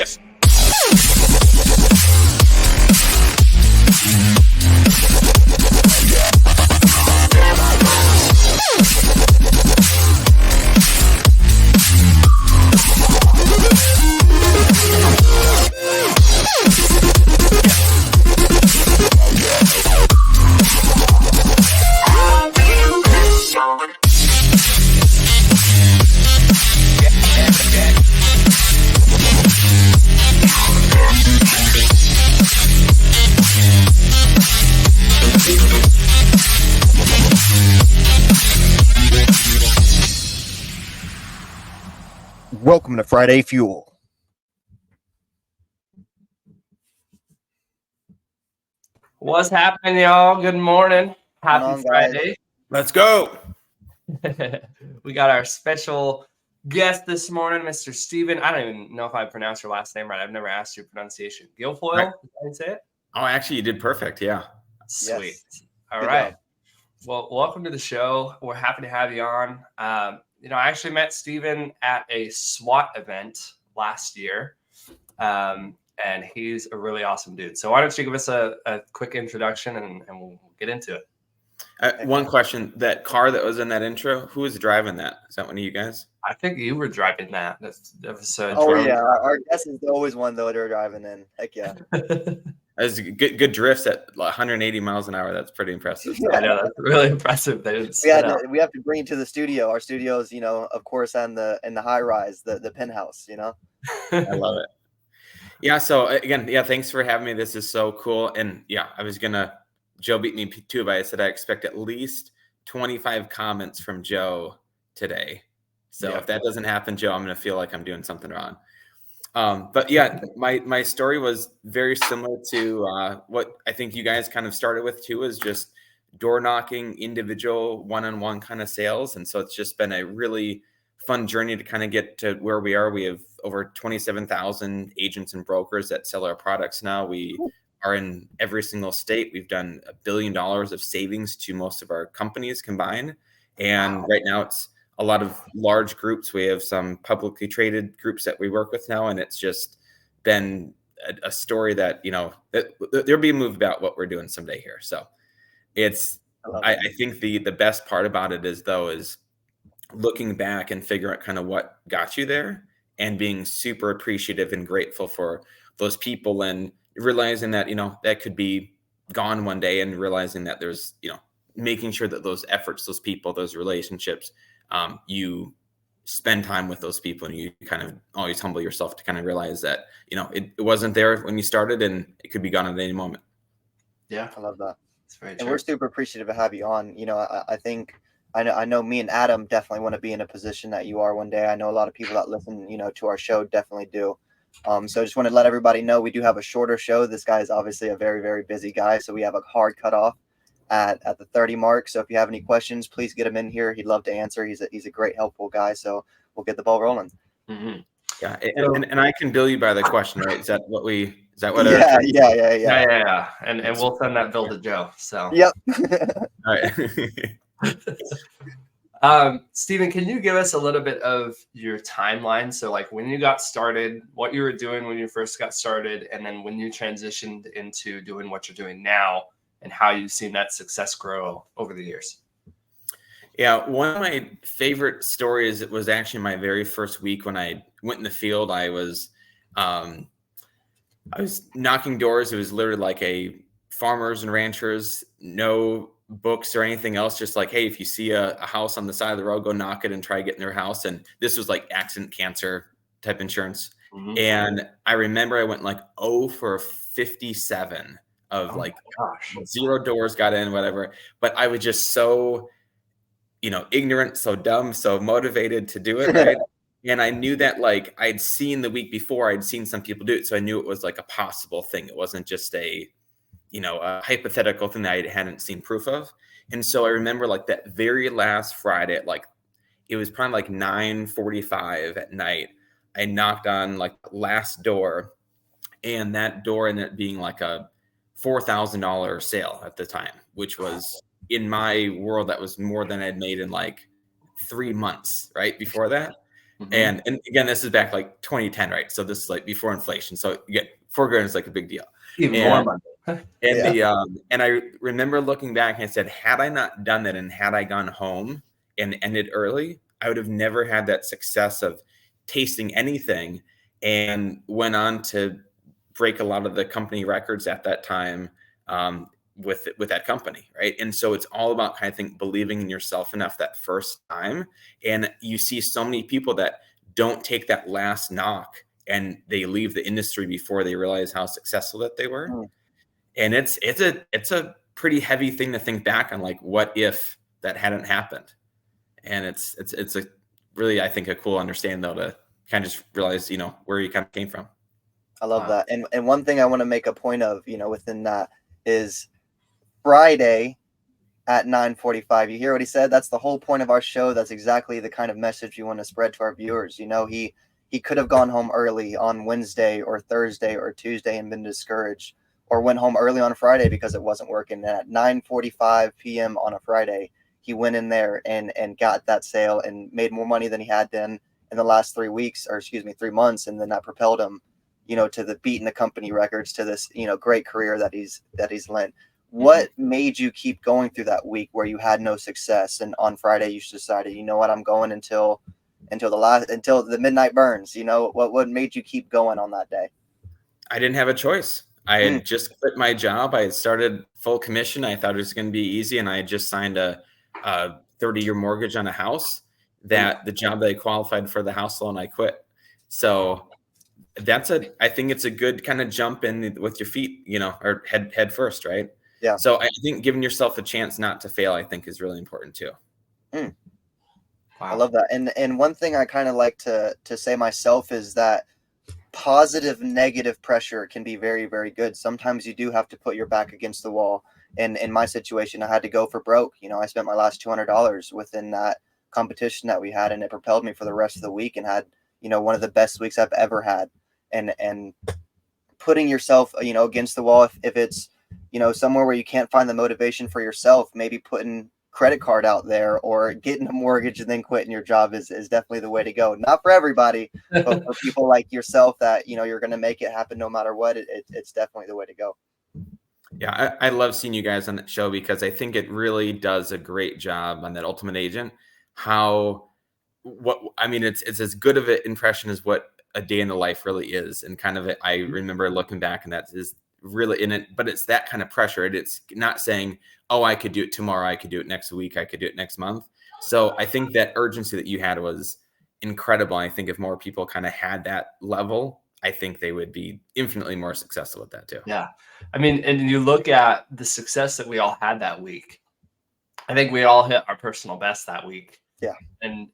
enthusiast. Welcome to Friday Fuel. What's happening, y'all? Good morning. Happy Friday. Let's go. We got our special guest this morning, Mr. Steven. I don't even know if I pronounced your last name right. I've never asked your pronunciation. Guilfoile? Right. Did I say it? Oh, actually, you did perfect. Yeah. Sweet. Yes. All Good right. job. Well, welcome to the show. We're happy to have you on. I actually met Steven at a SWAT event last year, and he's a really awesome dude. So why don't you give us a quick introduction, and we'll get into it. One question: that car that was in that intro, who was driving that? Is that one of you guys? I think you were driving that. That was Oh yeah, our guest is always one though they're driving in. Heck yeah. That was good drifts at 180 miles an hour. That's pretty impressive. I know, that's really impressive. They didn't We have to bring you to the studio. Our studio's, of course, in the high rise, the penthouse. I love it. Yeah. So again, thanks for having me. This is so cool. And yeah, Joe beat me too, but I said I expect at least 25 comments from Joe today. So if that doesn't happen, Joe, I'm going to feel like I'm doing something wrong. But yeah, my story was very similar to what I think you guys kind of started with too, is just door knocking, individual one-on-one kind of sales. And so it's just been a really fun journey to kind of get to where we are. We have over 27,000 agents and brokers that sell our products now. We are in every single state. We've done $1 billion of savings to most of our companies combined. And right now it's a lot of large groups. We have some publicly traded groups that we work with now. And it's just been a story that, there'll be a move about what we're doing someday here. So I think the best part about it is looking back and figuring out kind of what got you there and being super appreciative and grateful for those people and realizing that, that could be gone one day, and realizing that there's, making sure that those efforts, those people, those relationships, you spend time with those people, and you kind of always humble yourself to kind of realize that, it wasn't there when you started and it could be gone at any moment. Yeah. I love that. It's very And true. we're super appreciative to have you on. I think I know me and Adam definitely want to be in a position that you are one day. I know a lot of people that listen, to our show definitely do. So I just want to let everybody know we do have a shorter show. This guy is obviously a very, very busy guy. So we have a hard cutoff at the 30 mark. So if you have any questions, please get him in here. He'd love to answer. He's a great, helpful guy. So we'll get the ball rolling. Mm-hmm. Yeah. And I can bill you by the question, right? Is that what? Yeah. And we'll send that bill to Joe. So. Yep. All right. Steven, can you give us a little bit of your timeline? So like when you got started, what you were doing when you first got started, and then when you transitioned into doing what you're doing now, and how you've seen that success grow over the years. Yeah. One of my favorite stories, it was actually my very first week when I went in the field. I was knocking doors. It was literally like a farmers and ranchers, no books or anything else, just like, hey, if you see a house on the side of the road, go knock it and try to get in their house. And this was like accident cancer type insurance. Mm-hmm. And I remember I went like 0 for 57 of zero doors got in, whatever. But I was just so, ignorant, so dumb, so motivated to do it. Right. And I knew that like I'd seen the week before, I'd seen some people do it. So I knew it was like a possible thing. It wasn't just a hypothetical thing that I hadn't seen proof of. And so I remember like that very last Friday at it was probably like 9:45 at night. I knocked on like the last door, and that door ended up being like a $4,000 sale at the time, which was in my world, that was more than I'd made in like 3 months right before that. And again, this is back like 2010, right? So this is like before inflation. So you get $4 is like a big deal. Even more money. And I remember looking back and I said, had I not done that and had I gone home and ended early, I would have never had that success of tasting anything, and went on to break a lot of the company records at that time with that company, right? And so it's all about kind of believing in yourself enough that first time. And you see so many people that don't take that last knock and they leave the industry before they realize how successful that they were. And it's a pretty heavy thing to think back on, like, what if that hadn't happened? And it's a really, I think, a cool understanding though, to kind of just realize, where you kind of came from. I love that. And one thing I want to make a point of, within that is Friday at 9:45. You hear what he said? That's the whole point of our show. That's exactly the kind of message you want to spread to our viewers. He could have gone home early on Wednesday or Thursday or Tuesday and been discouraged, or went home early on Friday because it wasn't working. And at 9:45 p.m. on a Friday, he went in there and got that sale and made more money than he had done in the last 3 months. And then that propelled him, to the beating the company records, to this, great career that he's lent. What made you keep going through that week where you had no success, and on Friday you decided, you know what, I'm going until the midnight burns? What made you keep going on that day? I didn't have a choice. I had just quit my job. I had started full commission. I thought it was going to be easy, and I had just signed a 30-year mortgage on a house. That the job that I qualified for the house loan, I quit. So I think it's a good kind of jump in with your feet, or head first, right? Yeah. So I think giving yourself a chance not to fail, I think, is really important too. Wow. I love that. And one thing I kind of like to say myself is that positive, negative pressure can be very, very good. Sometimes you do have to put your back against the wall. And in my situation, I had to go for broke. I spent my last $200 within that competition that we had, and it propelled me for the rest of the week, and had, one of the best weeks I've ever had. And putting yourself, against the wall, if it's, somewhere where you can't find the motivation for yourself, maybe putting credit card out there or getting a mortgage and then quitting your job is definitely the way to go. Not for everybody, but for people like yourself that, you're going to make it happen no matter what. It's definitely the way to go. Yeah, I love seeing you guys on that show, because I think it really does a great job on that Ultimate Agent. It's as good of an impression as what a day in the life really is. And kind of I remember looking back, and that is really in it, but it's that kind of pressure. It's not saying, oh, I could do it tomorrow, I could do it next week, I could do it next month. So I think that urgency that you had was incredible. I think if more people kind of had that level, I think they would be infinitely more successful with that too. Yeah. And you look at the success that we all had that week. I think we all hit our personal best that week. Yeah. And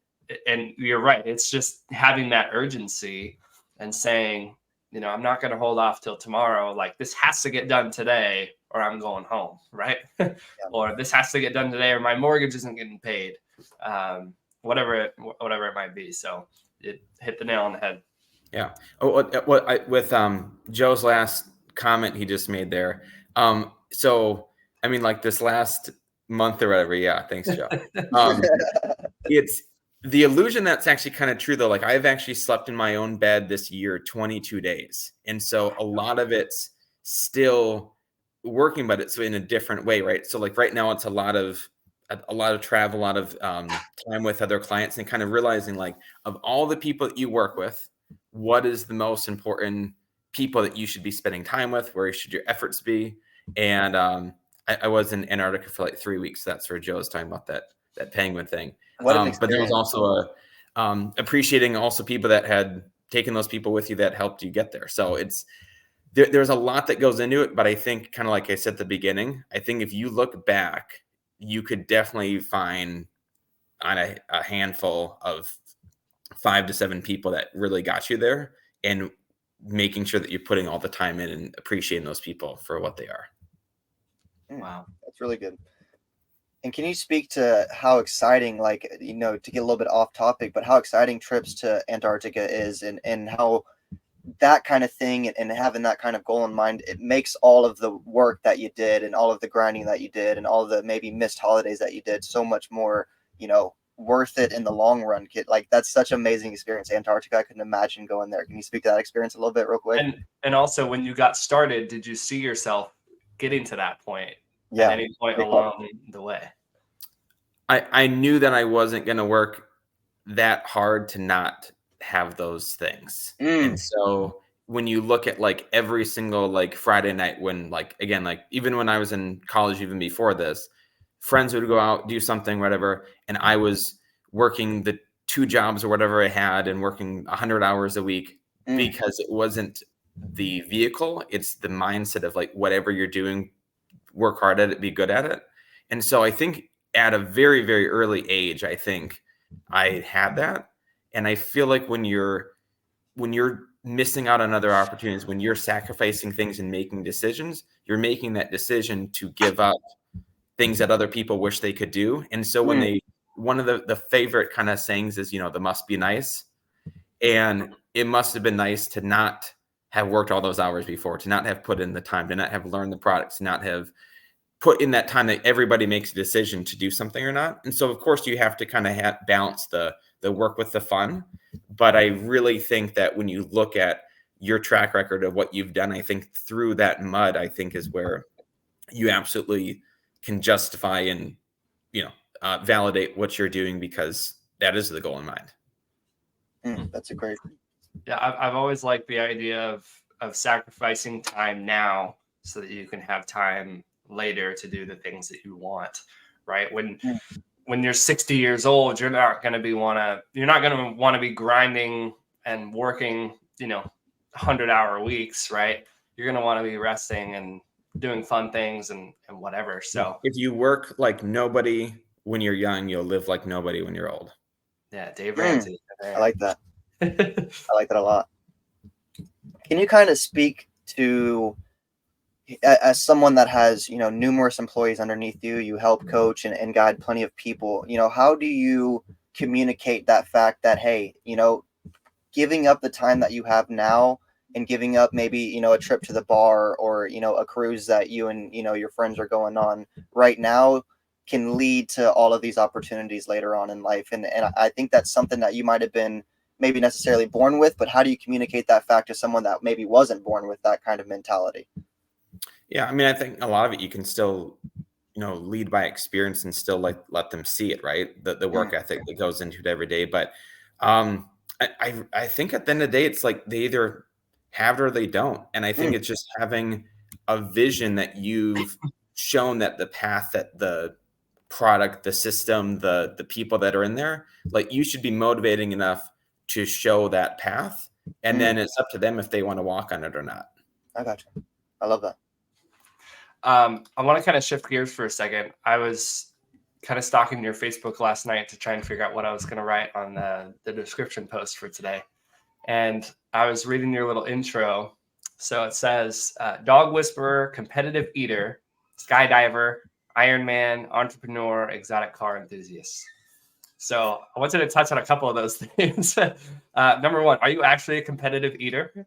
you're right. It's just having that urgency and saying, I'm not going to hold off till tomorrow. Like, this has to get done today or I'm going home. Right. Yeah. Or this has to get done today or my mortgage isn't getting paid. Whatever it might be. So it hit the nail on the head. Yeah. With Joe's last comment he just made there. So, like this last month or whatever. Yeah. Thanks, Joe. It's the illusion that's actually kind of true though. Like, I've actually slept in my own bed this year 22 days. And so a lot of it's still working, but it's in a different way, right? So like right now it's a lot of travel, a lot of time with other clients, and kind of realizing, like, of all the people that you work with, what is the most important people that you should be spending time with? Where should your efforts be? And I was in Antarctica for like 3 weeks. That's where Joe was talking about that penguin thing. But there was also appreciating also people that had taken those people with you that helped you get there. So there's a lot that goes into it. But I think, kind of like I said at the beginning, I think if you look back, you could definitely find on a handful of 5 to 7 people that really got you there, and making sure that you're putting all the time in and appreciating those people for what they are. Wow. That's really good. And can you speak to how exciting, like, to get a little bit off topic, but how exciting trips to Antarctica is, and how that kind of thing and having that kind of goal in mind, it makes all of the work that you did and all of the grinding that you did and all the maybe missed holidays that you did so much more, worth it in the long run, kid. Like that's such an amazing experience. Antarctica, I couldn't imagine going there. Can you speak to that experience a little bit real quick? And also, when you got started, did you see yourself getting to that point Yeah. at any point along the way? I knew that I wasn't going to work that hard to not have those things. And so when you look at like every single like Friday night, when like, again, like even when I was in college, even before this, friends would go out, do something, whatever. And I was working the 2 jobs or whatever I had and working 100 hours a week because it wasn't the vehicle. It's the mindset of like, whatever you're doing, work hard at it, be good at it. And so I think at a very, very early age, I think I had that. And I feel like when you're missing out on other opportunities, when you're sacrificing things and making decisions, you're making that decision to give up things that other people wish they could do. And so when one of the favorite kind of sayings is, the must be nice. And it must have been nice to not have worked all those hours before, to not have put in the time, to not have learned the products, to not have put in that time that everybody makes a decision to do something or not. And so of course you have to kind of balance the work with the fun. But I really think that when you look at your track record of what you've done, I think through that mud, I think is where you absolutely can justify and, validate what you're doing, because that is the goal in mind. That's a great. Yeah. I've always liked the idea of sacrificing time now so that you can have time later to do the things that you want, right? When you're 60 years old, you're not going to want to be grinding and working, 100-hour weeks, right? You're going to want to be resting and doing fun things and whatever. So if you work like nobody when you're young, you'll live like nobody when you're old. Yeah, Dave Ramsey. I like that. I like that a lot. Can you kind of speak to, as someone that has, numerous employees underneath you, you help coach and guide plenty of people, how do you communicate that fact that, hey, giving up the time that you have now and giving up maybe, a trip to the bar or, a cruise that you and, your friends are going on right now can lead to all of these opportunities later on in life. And I think that's something that you might have been maybe necessarily born with, but how do you communicate that fact to someone that maybe wasn't born with that kind of mentality? Yeah, I mean, I think a lot of it you can still, lead by experience and still like let them see it, right? The work ethic that goes into it every day. But I think at the end of the day, it's like they either have it or they don't. And I think it's just having a vision that you've shown that the path, that the product, the system, the people that are in there, like you should be motivating enough to show that path. And then it's up to them if they want to walk on it or not. I got you. I love that. I want to kind of shift gears for a second. I was kind of stalking your Facebook last night to try and figure out what I was going to write on the description post for today. And I was reading your little intro. So it says, dog whisperer, competitive eater, skydiver, Ironman, entrepreneur, exotic car enthusiast. So I wanted to touch on a couple of those things. Number one, are you actually a competitive eater?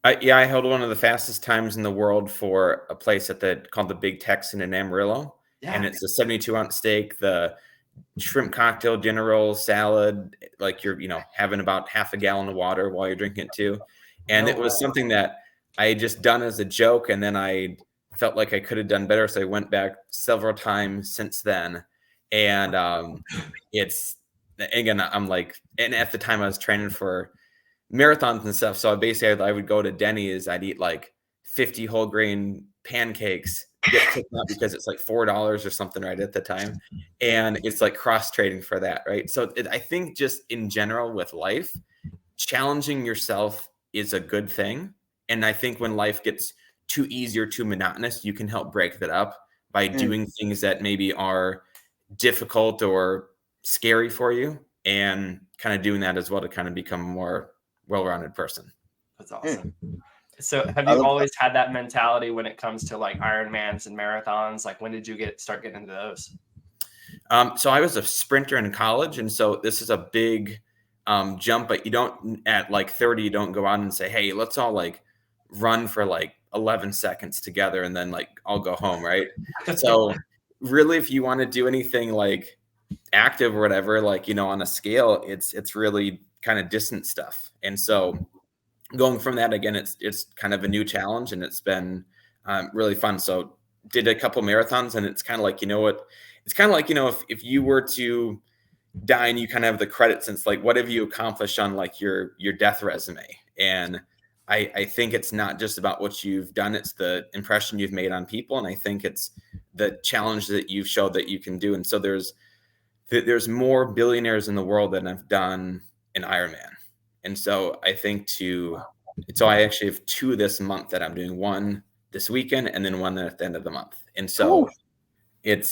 I held one of the fastest times in the world for a place called the Big Texan in Amarillo. Yeah. And it's a 72-ounce steak, the shrimp cocktail, dinner roll, salad, like you're, having about half a gallon of water while you're drinking it too. And it was something that I had just done as a joke. And then I felt like I could have done better. So I went back several times since then. And it's, again, I'm like, and at the time I was training for marathons and stuff. So basically I would go to Denny's, I'd eat like 50 whole grain pancakes, get picked up because it's like $4 or something right at the time. And it's like cross trading for that. Right. So I think just in general with life, challenging yourself is a good thing. And I think when life gets too easy or too monotonous, you can help break that up by doing things that maybe are difficult or scary for you, and kind of doing that as well to kind of become a more well-rounded person. That's awesome. So have you always had that mentality when it comes to like Ironmans and marathons? Like when did you start getting into those? So I was a sprinter in college. And so this is a big jump, but you don't, at like 30, you don't go out and say, hey, let's all like run for like 11 seconds together and then like I'll go home. Right. So really, if you want to do anything like active or whatever, like, on a scale, it's really kind of distant stuff. And so going from that, again, it's kind of a new challenge, and it's been really fun. So did a couple marathons, and it's kind of like, it's kind of like, if you were to die and you kind of have the credits, and it's like, what have you accomplished on like your death resume? And I think it's not just about what you've done, it's the impression you've made on people. And I think it's the challenge that you've showed that you can do. And so there's more billionaires in the world than have done an Ironman. And so I think I actually have 2 this month that I'm doing, one this weekend and then one at the end of the month. And so it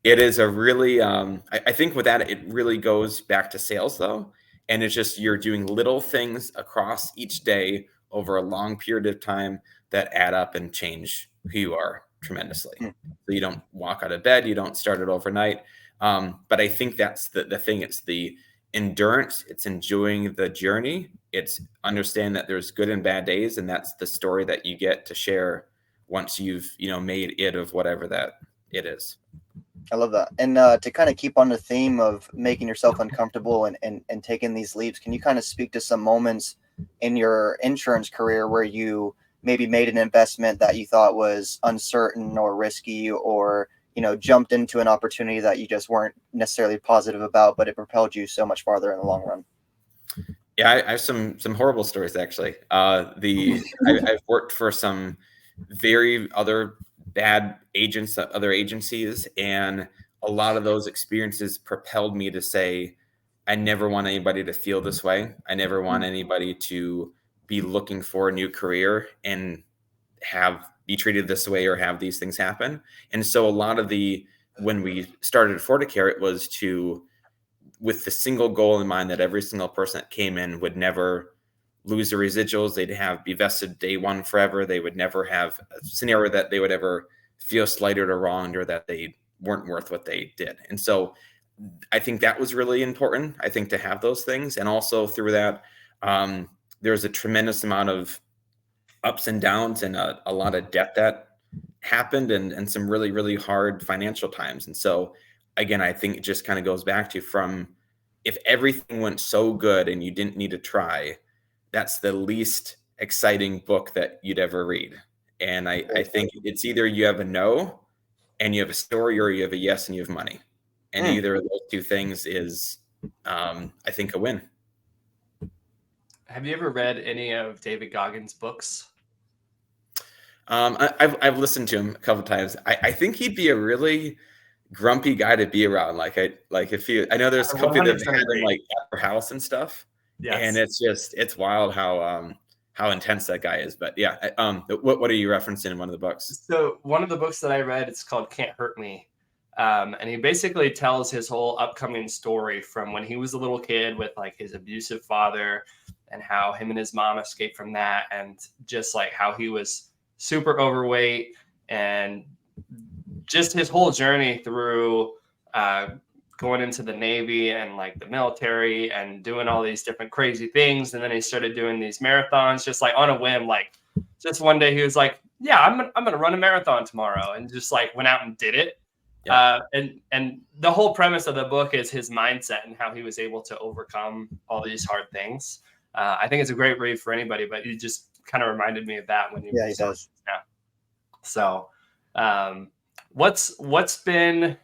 is a really, I think with that, it really goes back to sales though. And it's just, you're doing little things across each day over a long period of time that add up and change who you are tremendously. So you don't walk out of bed, you don't start it overnight. But I think that's the thing. It's the endurance, it's enjoying the journey, it's understanding that there's good and bad days, and that's the story that you get to share once you've made it of whatever that it is. I love that. And to kind of keep on the theme of making yourself uncomfortable and taking these leaps, can you kind of speak to some moments in your insurance career where you maybe made an investment that you thought was uncertain or risky, or jumped into an opportunity that you just weren't necessarily positive about, but it propelled you so much farther in the long run? Yeah, I have some horrible stories actually. I've worked for some very other bad agents, other agencies, and a lot of those experiences propelled me to say, I never want anybody to feel this way. I never want anybody to be looking for a new career and be treated this way or have these things happen. And so a lot of when we started Forticare, it was with the single goal in mind that every single person that came in would never lose the residuals. They'd be vested day one forever. They would never have a scenario that they would ever feel slighted or wronged, or that they weren't worth what they did. And so I think that was really important, I think, to have those things. And also through that, there's a tremendous amount of ups and downs and a lot of debt that happened, and some really, really hard financial times. And so again, I think it just kind of goes back to, if everything went so good and you didn't need to try, that's the least exciting book that you'd ever read. And I think it's either you have a no and you have a story, or you have a yes and you have money. And either of those two things is, I think, a win. Have you ever read any of David Goggins' books? I've listened to him a couple of times. I think he'd be a really grumpy guy to be around. I know there's a couple that had him like at their house and stuff. Yes. And it's wild how intense that guy is. But yeah, what are you referencing in one of the books? So one of the books that I read, it's called Can't Hurt Me. And he basically tells his whole upcoming story from when he was a little kid with like his abusive father, and how him and his mom escaped from that, and just like how he was super overweight, and just his whole journey through going into the Navy and like the military and doing all these different crazy things. And then he started doing these marathons just like on a whim. Like just one day he was like, yeah, I'm going to run a marathon tomorrow, and just like went out and did it. Yeah. And the whole premise of the book is his mindset and how he was able to overcome all these hard things. I think it's a great read for anybody, but you just kind of reminded me of that when you. Yeah, he does. Yeah. So, what's been,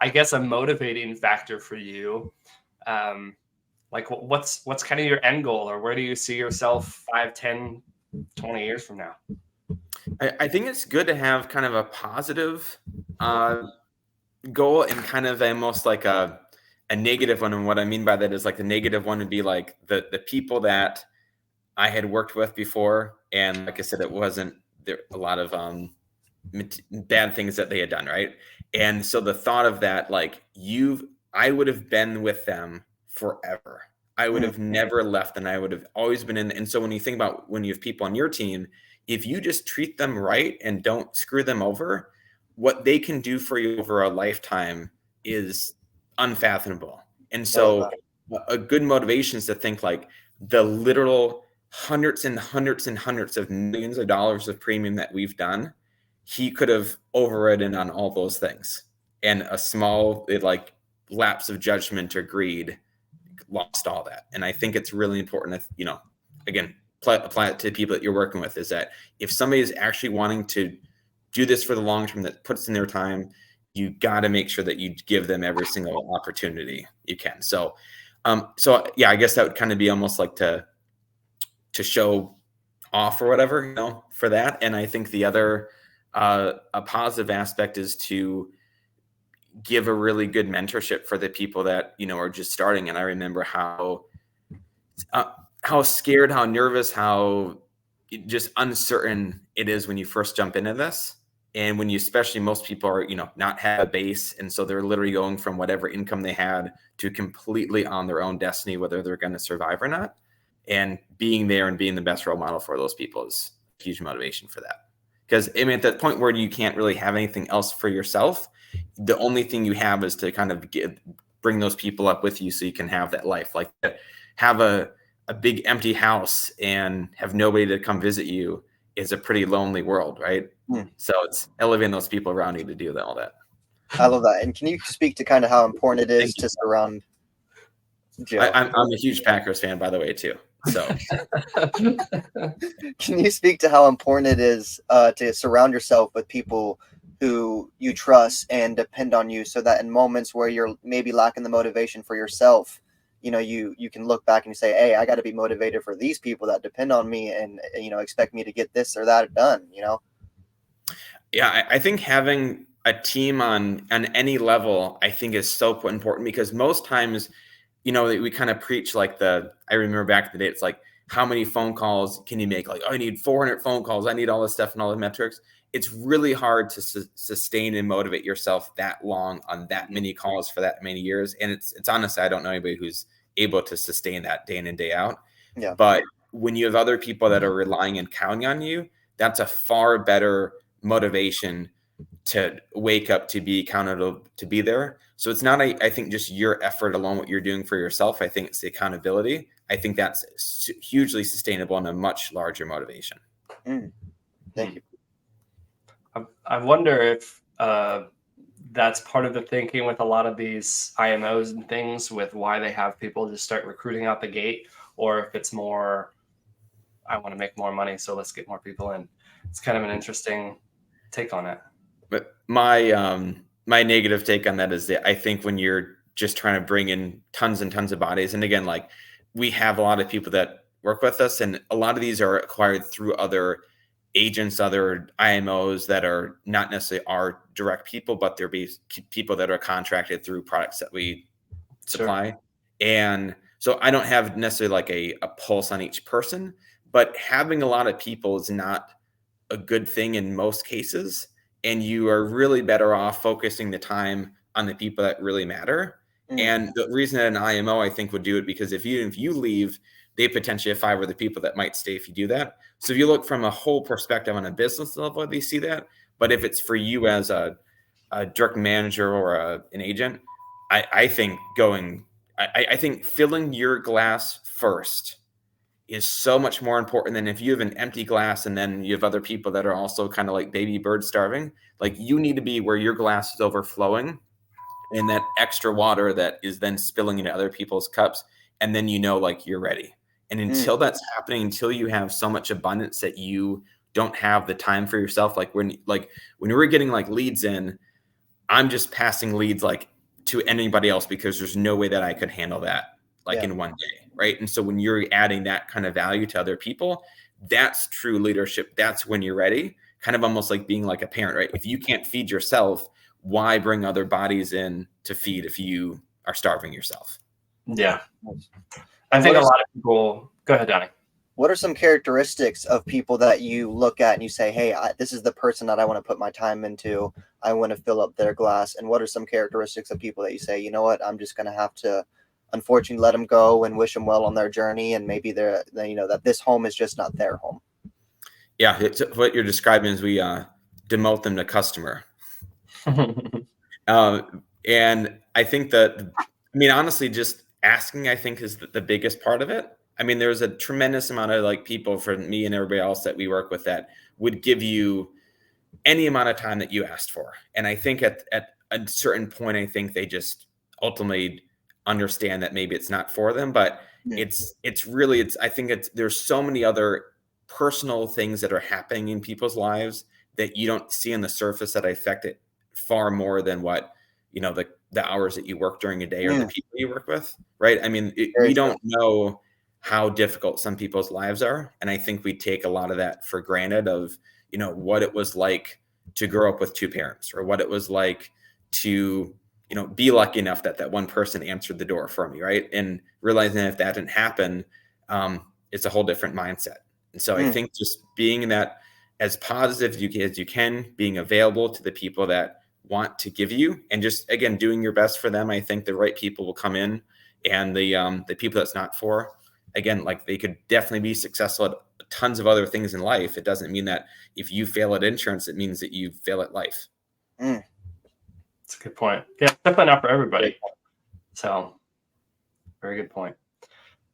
I guess, a motivating factor for you? Like what's kind of your end goal, or where do you see yourself 5, 10, 20 years from now? I think it's good to have kind of a positive goal, and kind of almost like a negative one. And what I mean by that is, like, the negative one would be like the people that I had worked with before. And like I said, it wasn't there a lot of bad things that they had done. Right. And so the thought of that, like, I would have been with them forever. I would have never left, and I would have always been in. And so when you think about when you have people on your team, if you just treat them right and don't screw them over, what they can do for you over a lifetime is unfathomable. And so a good motivation is to think like the literal hundreds and hundreds and hundreds of millions of dollars of premium that we've done, he could have overridden on all those things. And a small, lapse of judgment or greed lost all that. And I think it's really important to, you know, again, apply it to people that you're working with, is that if somebody is actually wanting to do this for the long term, that puts in their time, you got to make sure that you give them every single opportunity you can. So yeah, I guess that would kind of be almost like to show off or whatever, you know, for that. And I think the other a positive aspect is to give a really good mentorship for the people that, you know, are just starting. And I remember how scared, how nervous, how just uncertain it is when you first jump into this. And when you, especially most people are, you know, not have a base. And so they're literally going from whatever income they had to completely on their own destiny, whether they're going to survive or not. And being there and being the best role model for those people is a huge motivation for that. Because I mean, at that point where you can't really have anything else for yourself, the only thing you have is to kind of bring those people up with you so you can have that life. Like, have a big empty house and have nobody to come visit you is a pretty lonely world, right? So it's elevating those people around you to do all that. I love that. And can you speak to kind of how important it is to surround Joe? I'm a huge Packers fan, by the way, too. So can you speak to how important it is to surround yourself with people who you trust and depend on you, so that in moments where you're maybe lacking the motivation for yourself, you know, you can look back and you say, hey, I got to be motivated for these people that depend on me and, you know, expect me to get this or that done, you know? Yeah, I think having a team on any level, I think, is so important, because most times, you know, we kind of preach like I remember back in the day, it's like, how many phone calls can you make? Like, oh, I need 400 phone calls. I need all this stuff and all the metrics. It's really hard to sustain and motivate yourself that long on that many calls for that many years. And it's honestly, I don't know anybody who's able to sustain that day in and day out. Yeah. But when you have other people that are relying and counting on you, that's a far better motivation to wake up, to be accountable, to be there. So it's not, I think, just your effort alone, what you're doing for yourself. I think it's the accountability. I think that's hugely sustainable and a much larger motivation. Thank you. I wonder if that's part of the thinking with a lot of these IMOs and things, with why they have people just start recruiting out the gate, or if it's more, I want to make more money, so let's get more people in. It's kind of an interesting take on it. But my negative take on that is that I think when you're just trying to bring in tons and tons of bodies, and again, like, we have a lot of people that work with us, and a lot of these are acquired through other agents, other IMOs that are not necessarily our direct people, but they're people that are contracted through products that we supply. Sure. And so I don't have necessarily like a pulse on each person, but having a lot of people is not a good thing in most cases. And you are really better off focusing the time on the people that really matter. And the reason that an IMO, I think, would do it, because if you leave, they potentially have 5 other people that might stay if you do that. So if you look from a whole perspective on a business level, they see that. But if it's for you as a direct manager or an agent, I think filling your glass first is so much more important than if you have an empty glass and then you have other people that are also kind of like baby birds starving. Like, you need to be where your glass is overflowing, and that extra water that is then spilling into other people's cups. And then, you know, like, you're ready. And until that's happening, until you have so much abundance that you don't have the time for yourself, like when we're getting like leads in, I'm just passing leads like to anybody else, because there's no way that I could handle that in one day. Right. And so when you're adding that kind of value to other people, that's true leadership. That's when you're ready, kind of almost like being like a parent, right? If you can't feed yourself, why bring other bodies in to feed if you are starving yourself? Yeah. I think a lot of people, go ahead, Donnie. What are some characteristics of people that you look at and you say, hey, this is the person that I want to put my time into. I want to fill up their glass. And what are some characteristics of people that you say, you know what, I'm just going to have to, unfortunately, let them go and wish them well on their journey. And maybe that this home is just not their home. Yeah. What you're describing is we demote them to customer. And I think that, honestly, just asking, I think, is the biggest part of it. There's a tremendous amount of like people, for me and everybody else that we work with, that would give you any amount of time that you asked for. And I think at a certain point, I think they just ultimately understand that maybe it's not for them, but it's really, I think there's so many other personal things that are happening in people's lives that you don't see on the surface that affect it far more than what, the hours that you work during a day or the people you work with. Right. I mean, we don't know how difficult some people's lives are. And I think we take a lot of that for granted of, what it was like to grow up with two parents, or what it was like to, be lucky enough that one person answered the door for me. Right. And realizing that if that didn't happen, it's a whole different mindset. And so I think just being that as positive as you can, being available to the people that want to give you, and just, again, doing your best for them. I think the right people will come in, and the people that's not for, again, like, they could definitely be successful at tons of other things in life. It doesn't mean that if you fail at insurance, it means that you fail at life. That's a good point. Yeah, definitely not for everybody. So, very good point.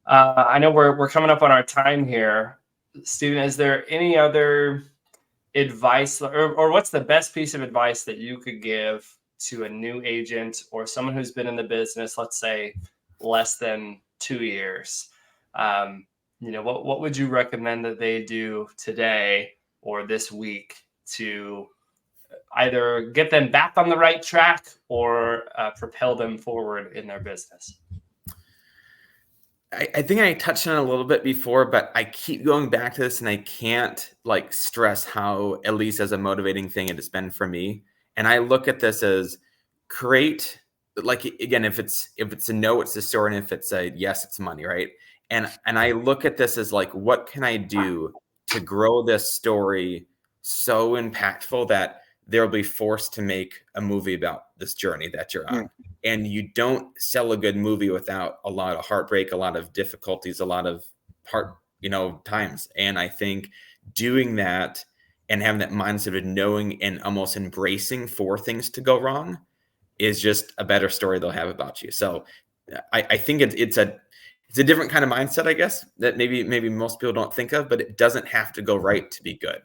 I know we're coming up on our time here. Steven, is there any other advice, or what's the best piece of advice that you could give to a new agent or someone who's been in the business, let's say, less than 2 years? What would you recommend that they do today or this week to either get them back on the right track or propel them forward in their business? I think I touched on it a little bit before, but I keep going back to this, and I can't stress how, at least as a motivating thing, it has been for me. And I look at this as create, again, if it's a no, it's the story, and if it's a yes, it's money, right? And I look at this as what can I do to grow this story so impactful that they'll be forced to make a movie about this journey that you're on. And you don't sell a good movie without a lot of heartbreak, a lot of difficulties, a lot of times. And I think doing that and having that mindset of knowing and almost embracing for things to go wrong is just a better story they'll have about you. So I think it's a different kind of mindset, I guess, that maybe most people don't think of, but it doesn't have to go right to be good.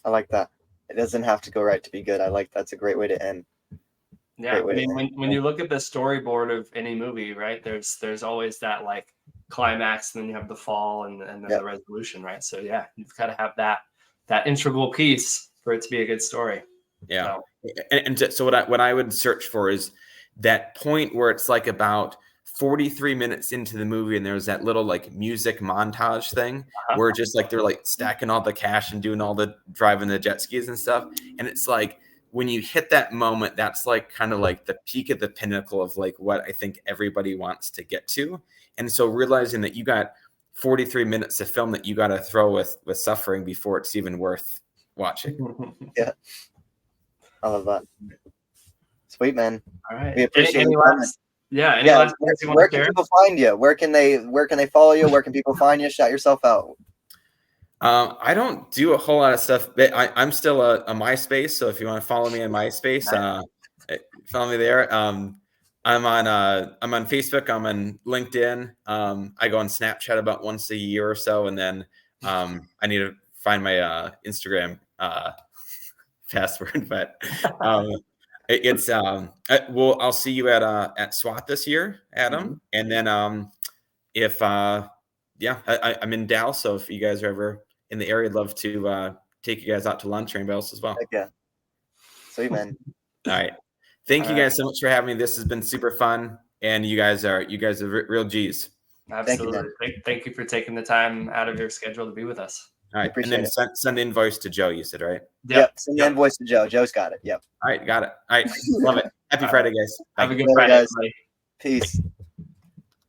I like that. It doesn't have to go right to be good. I like that's a great way to end. Yeah, I mean, when you look at the storyboard of any movie, right, there's always that climax, and then you have the fall, and then the resolution, right? So yeah, you've got to have that integral piece for it to be a good story. Yeah, so what I would search for is that point where it's about 43 minutes into the movie, and there's that little music montage thing where just they're stacking all the cash and doing all the driving the jet skis and stuff, and it's when you hit that moment, that's kind of the peak of the pinnacle of what I think everybody wants to get to. And so realizing that you got 43 minutes of film that you got to throw with suffering before it's even worth watching. Yeah. I love that. Sweet, man. All right. We appreciate any you last things you where want to can share? people find you? Where can they follow you? Where can people find you? Shout yourself out. I don't do a whole lot of stuff, but I'm still a MySpace. So if you want to follow me on MySpace, follow me there. I'm on Facebook. I'm on LinkedIn. I go on Snapchat about once a year or so, and then I need to find my Instagram password. But it's I'll see you at SWAT this year, Adam. And then I'm in Dallas, so if you guys are ever in the area, I'd love to take you guys out to lunch or anybody else as well. Heck yeah. Sweet, man. All right. Thank you guys so much for having me. This has been super fun, and you guys are real G's. Absolutely. Thank you for taking the time out of your schedule to be with us. All right. And then send the invoice to Joe, you said, right? Yep. Send the invoice to Joe. Joe's got it. Yep. All right. Got it. All right. Love it. Happy Friday, guys. Have a good Friday, guys. Peace.